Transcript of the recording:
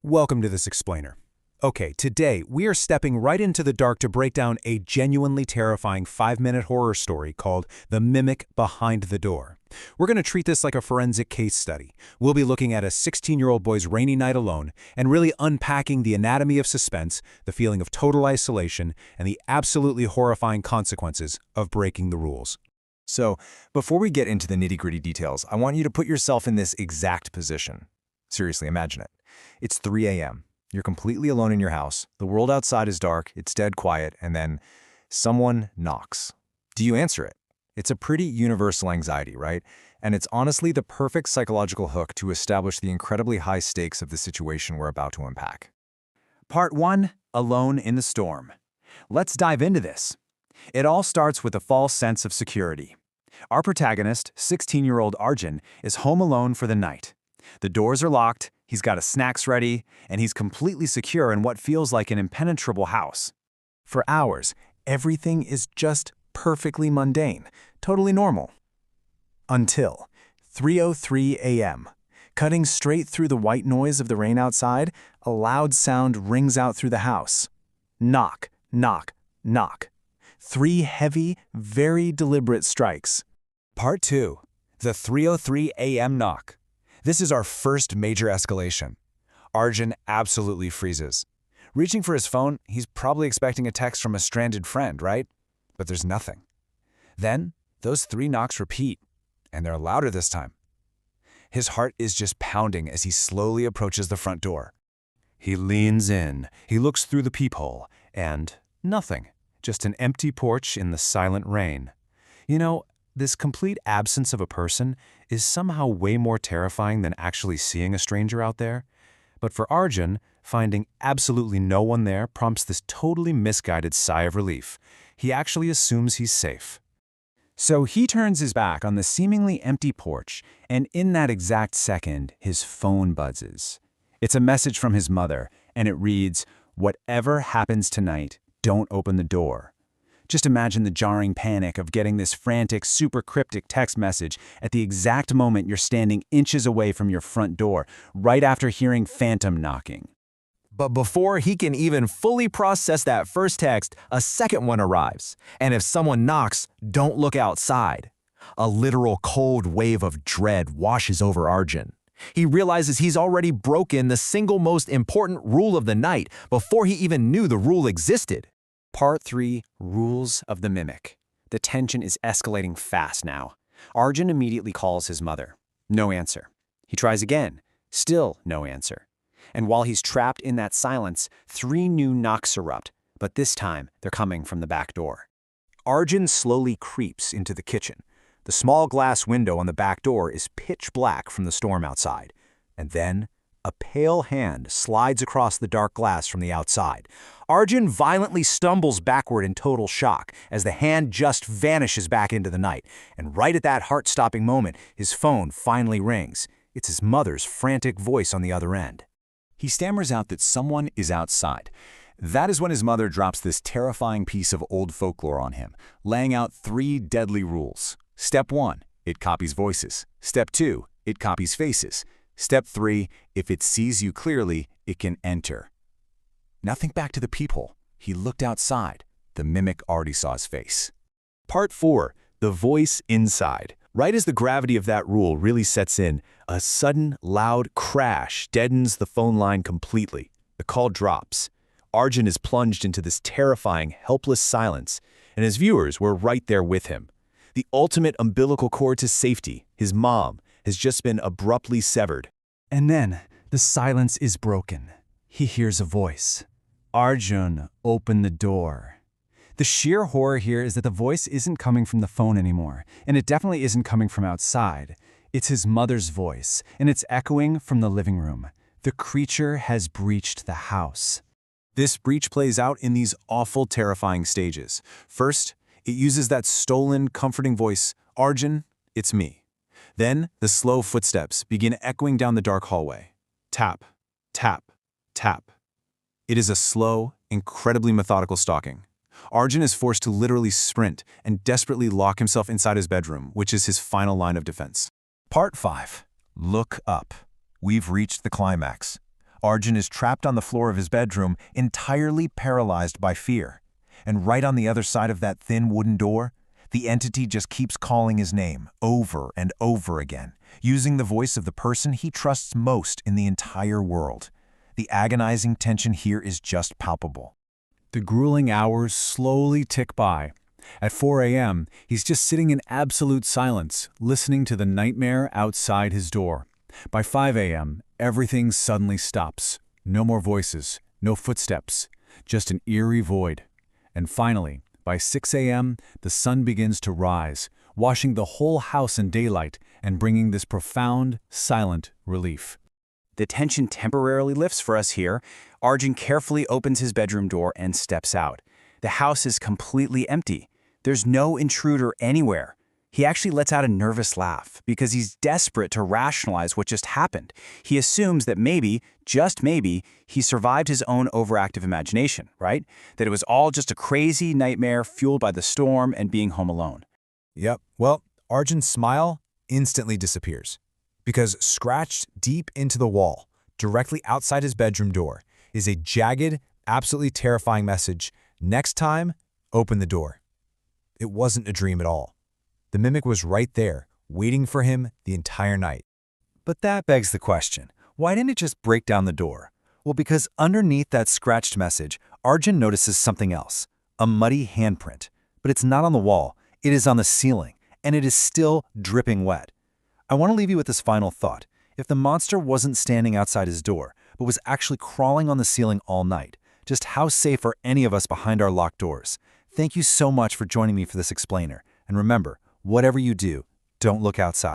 Welcome to this explainer. Okay, today we are stepping right into the dark to break down a genuinely terrifying 5-minute horror story called The Mimic Behind the Door. We're going to treat this like a forensic case study. We'll be looking at a 16-year-old boy's rainy night alone and really unpacking the anatomy of suspense, the feeling of total isolation, and the absolutely horrifying consequences of breaking the rules. So, before we get into the nitty-gritty details, I want you to put yourself in this exact position. Seriously, imagine it. It's 3 a.m. You're completely alone in your house. The world outside is dark, it's dead quiet, and then someone knocks. Do you answer it? It's a pretty universal anxiety, right? And it's honestly the perfect psychological hook to establish the incredibly high stakes of the situation we're about to unpack. Part 1. Alone in the Storm. Let's dive into this. It all starts with a false sense of security. Our protagonist, 16-year-old Arjun, is home alone for the night. The doors are locked, he's got his snacks ready, and he's completely secure in what feels like an impenetrable house. For hours, everything is just perfectly mundane, totally normal. Until 3:03 a.m. Cutting straight through the white noise of the rain outside, a loud sound rings out through the house. Knock, knock, knock. 3 heavy, very deliberate strikes. Part 2. The 3:03 a.m. knock. This is our first major escalation. Arjun absolutely freezes. Reaching for his phone, he's probably expecting a text from a stranded friend, right? But there's nothing. Then, those 3 knocks repeat, and they're louder this time. His heart is just pounding as he slowly approaches the front door. He leans in, he looks through the peephole, and nothing. Just an empty porch in the silent rain. You know, this complete absence of a person is somehow way more terrifying than actually seeing a stranger out there. But for Arjun, finding absolutely no one there prompts this totally misguided sigh of relief. He actually assumes he's safe. So he turns his back on the seemingly empty porch, and in that exact second, his phone buzzes. It's a message from his mother, and it reads, "Whatever happens tonight, don't open the door." Just imagine the jarring panic of getting this frantic, super cryptic text message at the exact moment you're standing inches away from your front door, right after hearing phantom knocking. But before he can even fully process that first text, a second one arrives. And if someone knocks, don't look outside. A literal cold wave of dread washes over Arjun. He realizes he's already broken the single most important rule of the night before he even knew the rule existed. Part 3. Rules of the Mimic. The tension is escalating fast now. Arjun immediately calls his mother. No answer. He tries again. Still no answer. And while he's trapped in that silence, 3 new knocks erupt, but this time they're coming from the back door. Arjun slowly creeps into the kitchen. The small glass window on the back door is pitch black from the storm outside. And then a pale hand slides across the dark glass from the outside. Arjun violently stumbles backward in total shock as the hand just vanishes back into the night. And right at that heart-stopping moment, his phone finally rings. It's his mother's frantic voice on the other end. He stammers out that someone is outside. That is when his mother drops this terrifying piece of old folklore on him, laying out 3 deadly rules. Step 1, it copies voices. Step 2, it copies faces. Step 3, if it sees you clearly, it can enter. Nothing back to the peephole. He looked outside. The mimic already saw his face. Part 4, the voice inside. Right as the gravity of that rule really sets in, a sudden, loud crash deadens the phone line completely. The call drops. Arjun is plunged into this terrifying, helpless silence, and his viewers were right there with him. The ultimate umbilical cord to safety, his mom, has just been abruptly severed. And then, the silence is broken. He hears a voice. "Arjun, open the door." The sheer horror here is that the voice isn't coming from the phone anymore, and it definitely isn't coming from outside. It's his mother's voice, and it's echoing from the living room. The creature has breached the house. This breach plays out in these awful, terrifying stages. First, it uses that stolen, comforting voice, "Arjun, it's me." Then, the slow footsteps begin echoing down the dark hallway. Tap, tap, tap. It is a slow, incredibly methodical stalking. Arjun is forced to literally sprint and desperately lock himself inside his bedroom, which is his final line of defense. Part 5. Look up. We've reached the climax. Arjun is trapped on the floor of his bedroom, entirely paralyzed by fear. And right on the other side of that thin wooden door, the entity just keeps calling his name over and over again, using the voice of the person he trusts most in the entire world. The agonizing tension here is just palpable. The grueling hours slowly tick by. At 4 a.m., he's just sitting in absolute silence, listening to the nightmare outside his door. By 5 a.m., everything suddenly stops. No more voices, no footsteps, just an eerie void. And finally, by 6 a.m., the sun begins to rise, washing the whole house in daylight and bringing this profound, silent relief. The tension temporarily lifts for us here. Arjun carefully opens his bedroom door and steps out. The house is completely empty. There's no intruder anywhere. He actually lets out a nervous laugh because he's desperate to rationalize what just happened. He assumes that maybe, just maybe, he survived his own overactive imagination, right? That it was all just a crazy nightmare fueled by the storm and being home alone. Yep, well, Arjun's smile instantly disappears. Because scratched deep into the wall, directly outside his bedroom door, is a jagged, absolutely terrifying message. Next time, open the door. It wasn't a dream at all. The mimic was right there, waiting for him the entire night. But that begs the question, why didn't it just break down the door? Well, because underneath that scratched message, Arjun notices something else, a muddy handprint. But it's not on the wall, it is on the ceiling, and it is still dripping wet. I want to leave you with this final thought. If the monster wasn't standing outside his door, but was actually crawling on the ceiling all night, just how safe are any of us behind our locked doors? Thank you so much for joining me for this explainer. And remember, whatever you do, don't look outside.